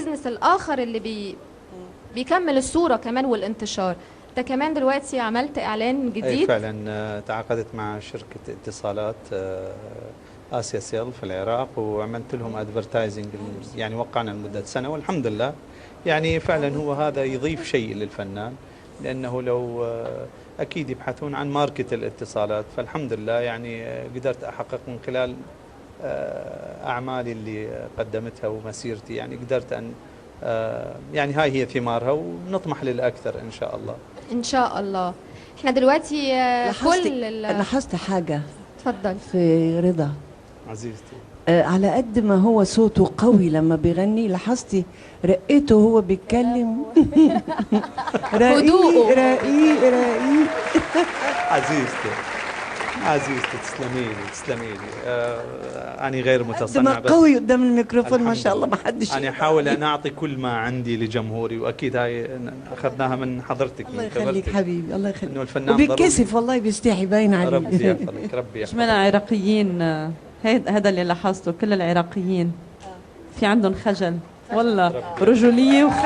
البيزنس الاخر اللي بيكمل الصورة كمان والانتشار. انت كمان دلوقتي عملت اعلان اي جديد. فعلا، تعاقدت مع شركة اتصالات آسيا سيل في العراق، وعملت لهم ادفرتايزنج، يعني وقعنا لمدة سنة والحمد لله. يعني فعلا هو هذا يضيف شيء للفنان، لأنه لو أكيد يبحثون عن ماركة الاتصالات، فالحمد لله يعني قدرت أحقق من خلال أعمالي اللي قدمتها ومسيرتي، يعني قدرت أن يعني هاي هي ثمارها، ونطمح للأكثر إن شاء الله. ان شاء الله. احنا دلوقتي لاحظت حاجة اتفضل. في رضا عزيزتي، على قد ما هو صوته قوي لما بيغني، لاحظتي رقته وهو بيتكلم. رقيق رقيق رقيق. عزيزتي تسلمي لي. أنا غير متصنع، قد ما قوي قدام الميكروفون ما شاء الله، ما حدش. أنا أحاول أن أعطي كل ما عندي لجمهوري، وأكيد هاي أخذناها من حضرتك. الله يخليك حبيبي، الله يخليك. إنه الفنان وبيتكسف والله، بيستحي باين عليه. ربي يحفظك، ربي يحفظك. مش عراقيين، هذا اللي لاحظته، كل العراقيين في عندهم خجل والله، رجولية